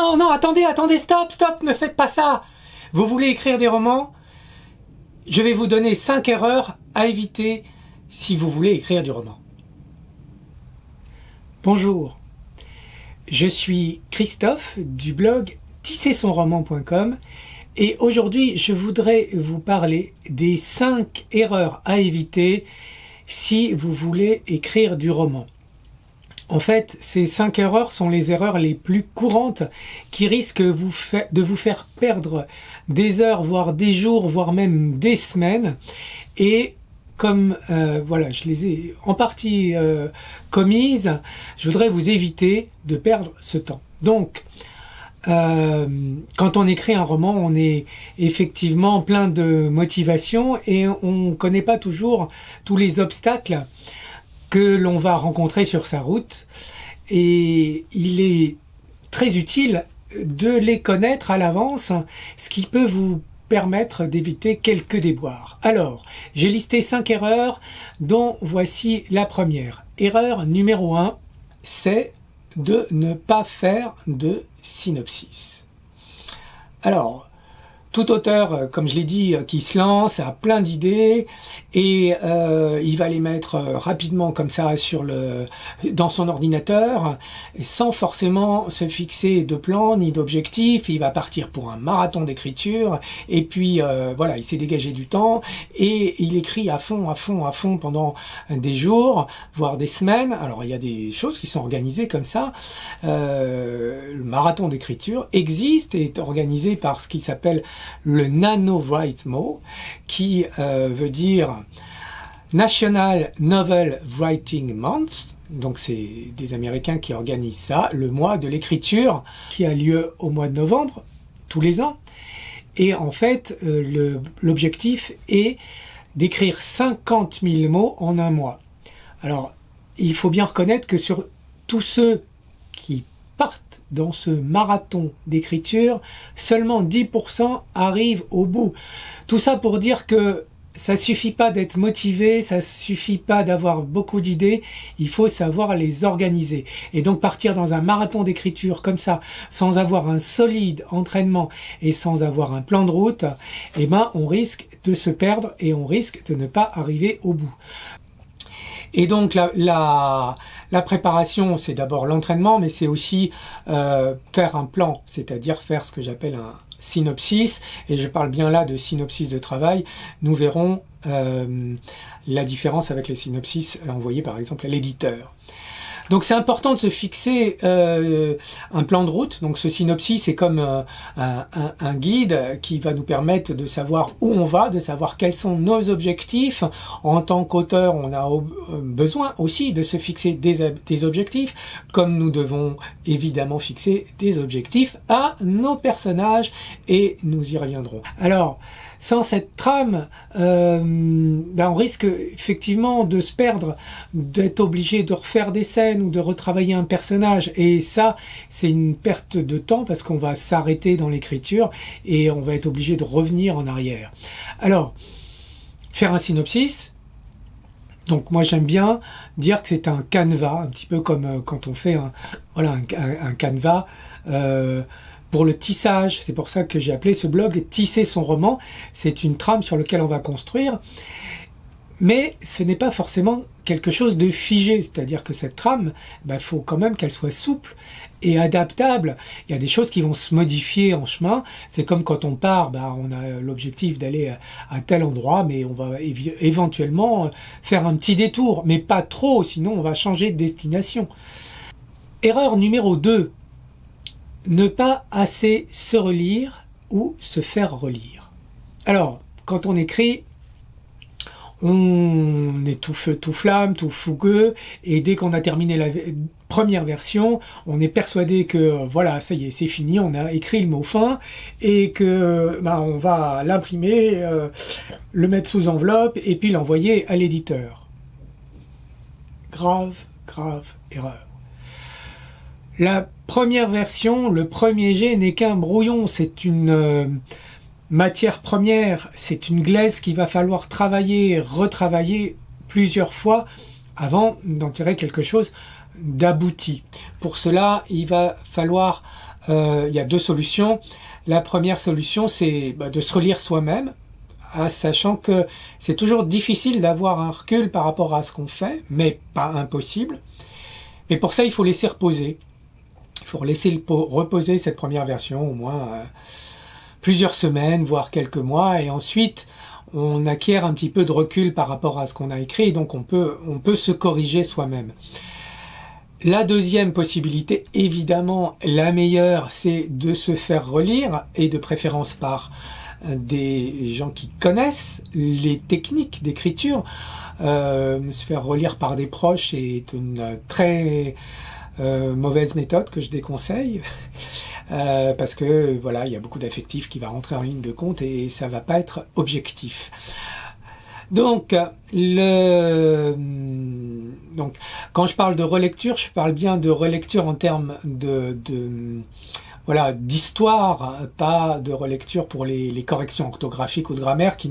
non, non, attendez, stop, ne faites pas ça. Vous voulez écrire des romans? Je vais vous donner 5 erreurs à éviter si vous voulez écrire du roman. Bonjour, je suis Christophe du blog tissezsonroman.com et aujourd'hui je voudrais vous parler des 5 erreurs à éviter si vous voulez écrire du roman. En fait, ces 5 erreurs sont les erreurs les plus courantes qui risquent de vous faire perdre des heures, voire des jours, voire même des semaines. Et comme voilà, je les ai en partie commises, je voudrais vous éviter de perdre ce temps. Donc, quand on écrit un roman, on est effectivement plein de motivation et on ne connaît pas toujours tous les obstacles que l'on va rencontrer sur sa route, et il est très utile de les connaître à l'avance, ce qui peut vous permettre d'éviter quelques déboires. Alors, j'ai listé 5 erreurs, dont voici la première. Erreur numéro 1, c'est de ne pas faire de synopsis. Alors, tout auteur, comme je l'ai dit, qui se lance, a plein d'idées et il va les mettre rapidement comme ça dans son ordinateur, sans forcément se fixer de plan ni d'objectif. Il va partir pour un marathon d'écriture et puis voilà, il s'est dégagé du temps et il écrit à fond pendant des jours, voire des semaines. Alors il y a des choses qui sont organisées comme ça. Le marathon d'écriture existe et est organisé par ce qui s'appelle le NaNoWriMo, qui veut dire National Novel Writing Month. Donc c'est des Américains qui organisent ça, le mois de l'écriture qui a lieu au mois de novembre tous les ans. Et en fait, l'objectif est d'écrire 50 000 mots en un mois. Alors, il faut bien reconnaître que sur tous ceux qui partent dans ce marathon d'écriture, seulement 10% arrivent au bout. Tout ça pour dire que ça suffit pas d'être motivé, ça suffit pas d'avoir beaucoup d'idées, il faut savoir les organiser. Et donc partir dans un marathon d'écriture comme ça, sans avoir un solide entraînement et sans avoir un plan de route, eh ben on risque de se perdre et on risque de ne pas arriver au bout. Et donc la préparation, c'est d'abord l'entraînement, mais c'est aussi faire un plan, c'est-à-dire faire ce que j'appelle un synopsis, et je parle bien là de synopsis de travail. Nous verrons la différence avec les synopsis envoyés par exemple à l'éditeur. Donc c'est important de se fixer un plan de route. Donc ce synopsis, c'est comme un guide qui va nous permettre de savoir où on va, de savoir quels sont nos objectifs. En tant qu'auteur, on a besoin aussi de se fixer des objectifs, comme nous devons évidemment fixer des objectifs à nos personnages, et nous y reviendrons. Alors, sans cette trame, on risque effectivement de se perdre, d'être obligé de refaire des scènes ou de retravailler un personnage. Et ça, c'est une perte de temps parce qu'on va s'arrêter dans l'écriture et on va être obligé de revenir en arrière. Alors, faire un synopsis, donc moi j'aime bien dire que c'est un canevas, un petit peu comme quand on fait un canevas, pour le tissage. C'est pour ça que j'ai appelé ce blog « Tisser son roman ». C'est une trame sur laquelle on va construire. Mais ce n'est pas forcément quelque chose de figé. C'est-à-dire que cette trame, faut quand même qu'elle soit souple et adaptable. Il y a des choses qui vont se modifier en chemin. C'est comme quand on part, on a l'objectif d'aller à tel endroit, mais on va éventuellement faire un petit détour. Mais pas trop, sinon on va changer de destination. Erreur numéro 2. Ne pas assez se relire ou se faire relire. Alors, quand on écrit, on est tout feu, tout flamme, tout fougueux, et dès qu'on a terminé la première version, on est persuadé que voilà, ça y est, c'est fini, on a écrit le mot fin, et que on va l'imprimer, le mettre sous enveloppe, et puis l'envoyer à l'éditeur. Grave erreur. La première version, le premier jet n'est qu'un brouillon, c'est une matière première, c'est une glaise qu'il va falloir travailler, retravailler plusieurs fois avant d'en tirer quelque chose d'abouti. Pour cela, il va falloir il y a deux solutions. La première solution, c'est de se relire soi-même, sachant que c'est toujours difficile d'avoir un recul par rapport à ce qu'on fait, mais pas impossible. Mais pour ça, il faut laisser reposer. Il faut laisser reposer cette première version au moins plusieurs semaines, voire quelques mois, et ensuite on acquiert un petit peu de recul par rapport à ce qu'on a écrit, donc on peut se corriger soi-même. La deuxième possibilité, évidemment la meilleure, c'est de se faire relire, et de préférence par des gens qui connaissent les techniques d'écriture. Se faire relire par des proches est une très mauvaise méthode que je déconseille, parce que voilà, il y a beaucoup d'affectifs qui va rentrer en ligne de compte et ça va pas être objectif. Donc, quand je parle de relecture, je parle bien de relecture en termes voilà, d'histoire, pas de relecture pour les corrections orthographiques ou de grammaire qui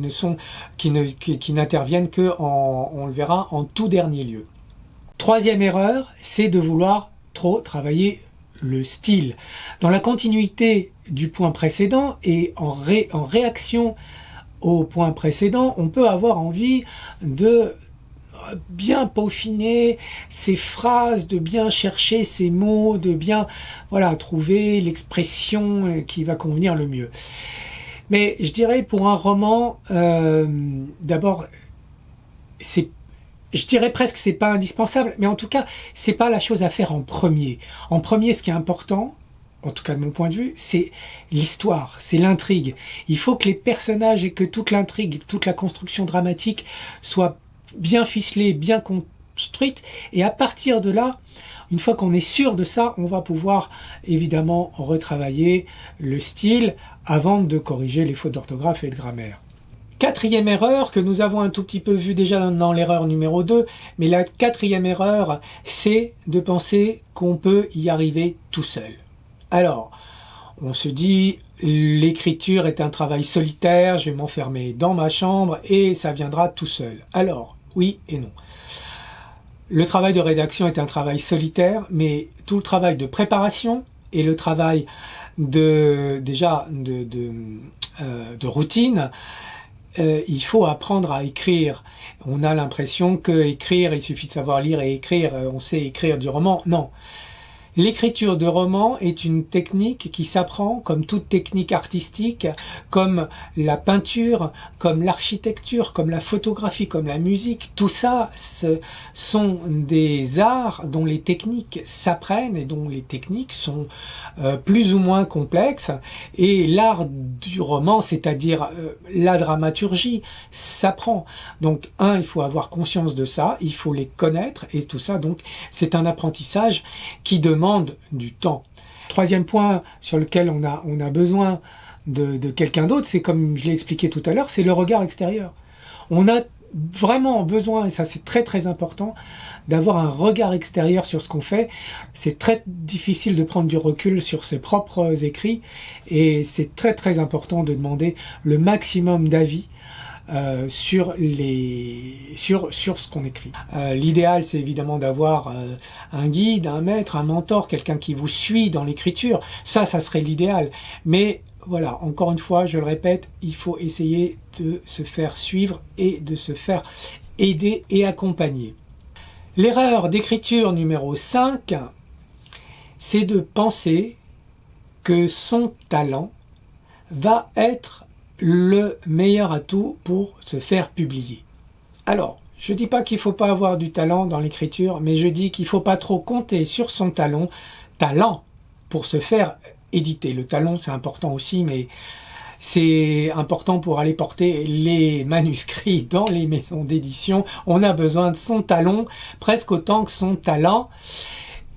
n'interviennent que, on le verra, en tout dernier lieu. Troisième erreur, c'est de vouloir trop travailler le style. Dans la continuité du point précédent et en réaction au point précédent, on peut avoir envie de bien peaufiner ses phrases, de bien chercher ses mots, de bien trouver l'expression qui va convenir le mieux. Mais je dirais pour un roman, d'abord, je dirais presque que c'est pas indispensable, mais en tout cas, c'est pas la chose à faire en premier. En premier, ce qui est important, en tout cas de mon point de vue, c'est l'histoire, c'est l'intrigue. Il faut que les personnages et que toute l'intrigue, toute la construction dramatique soit bien ficelée, bien construite, et à partir de là, une fois qu'on est sûr de ça, on va pouvoir évidemment retravailler le style avant de corriger les fautes d'orthographe et de grammaire. Quatrième erreur que nous avons un tout petit peu vu déjà dans l'erreur numéro 2, mais la quatrième erreur, c'est de penser qu'on peut y arriver tout seul. Alors, on se dit, l'écriture est un travail solitaire, je vais m'enfermer dans ma chambre et ça viendra tout seul. Alors, oui et non. Le travail de rédaction est un travail solitaire, mais tout le travail de préparation et le travail de routine, il faut apprendre à écrire. On a l'impression que écrire, il suffit de savoir lire et écrire, on sait écrire du roman. Non. L'écriture de roman est une technique qui s'apprend comme toute technique artistique, comme la peinture, comme l'architecture, comme la photographie, comme la musique. Tout ça, ce sont des arts dont les techniques s'apprennent et dont les techniques sont plus ou moins complexes. Et l'art du roman, c'est-à-dire la dramaturgie, s'apprend. Donc, il faut avoir conscience de ça, il faut les connaître, et tout ça, donc, c'est un apprentissage qui demande du temps. Troisième point sur lequel on a besoin de quelqu'un d'autre, c'est comme je l'ai expliqué tout à l'heure, c'est le regard extérieur. On a vraiment besoin, et ça c'est très très important, d'avoir un regard extérieur sur ce qu'on fait. C'est très difficile de prendre du recul sur ses propres écrits, et c'est très très important de demander le maximum d'avis sur ce qu'on écrit. L'idéal, c'est évidemment d'avoir un guide, un maître, un mentor, quelqu'un qui vous suit dans l'écriture. Ça serait l'idéal. Mais voilà, encore une fois, je le répète, il faut essayer de se faire suivre et de se faire aider et accompagner. L'erreur d'écriture numéro 5, c'est de penser que son talent va être le meilleur atout pour se faire publier. Alors, je dis pas qu'il faut pas avoir du talent dans l'écriture, mais je dis qu'il faut pas trop compter sur son talent pour se faire éditer. Le talent, c'est important aussi, mais c'est important pour aller porter les manuscrits dans les maisons d'édition. On a besoin de son talent presque autant que son talent.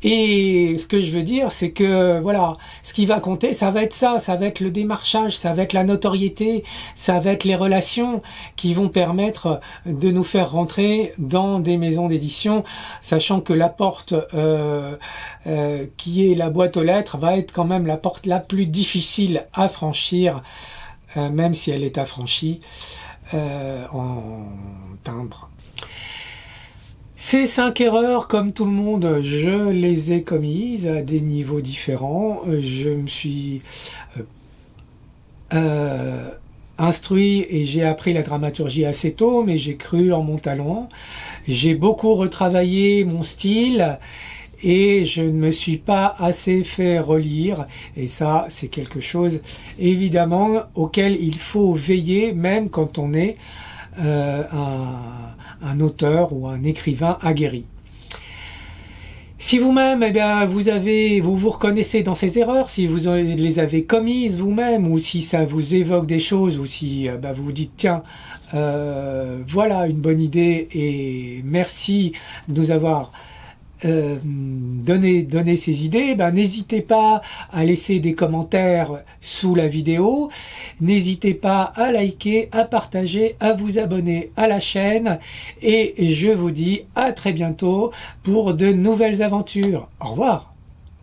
Et ce que je veux dire, c'est que voilà, ce qui va compter, ça va être le démarchage, ça va être la notoriété, ça va être les relations qui vont permettre de nous faire rentrer dans des maisons d'édition, sachant que la porte qui est la boîte aux lettres va être quand même la porte la plus difficile à franchir, même si elle est affranchie en timbre. Ces 5 erreurs, comme tout le monde, je les ai commises à des niveaux différents. Je me suis instruit et j'ai appris la dramaturgie assez tôt, mais j'ai cru en mon talent. J'ai beaucoup retravaillé mon style et je ne me suis pas assez fait relire. Et ça, c'est quelque chose, évidemment, auquel il faut veiller, même quand on est un auteur ou un écrivain aguerri. Si vous-même, eh bien, vous vous reconnaissez dans ces erreurs, si vous les avez commises vous-même, ou si ça vous évoque des choses, ou si vous vous dites, tiens, voilà une bonne idée, et merci de nous avoir donné ces idées, n'hésitez pas à laisser des commentaires sous la vidéo, n'hésitez pas à liker, à partager, à vous abonner à la chaîne, et je vous dis à très bientôt pour de nouvelles aventures. Au revoir.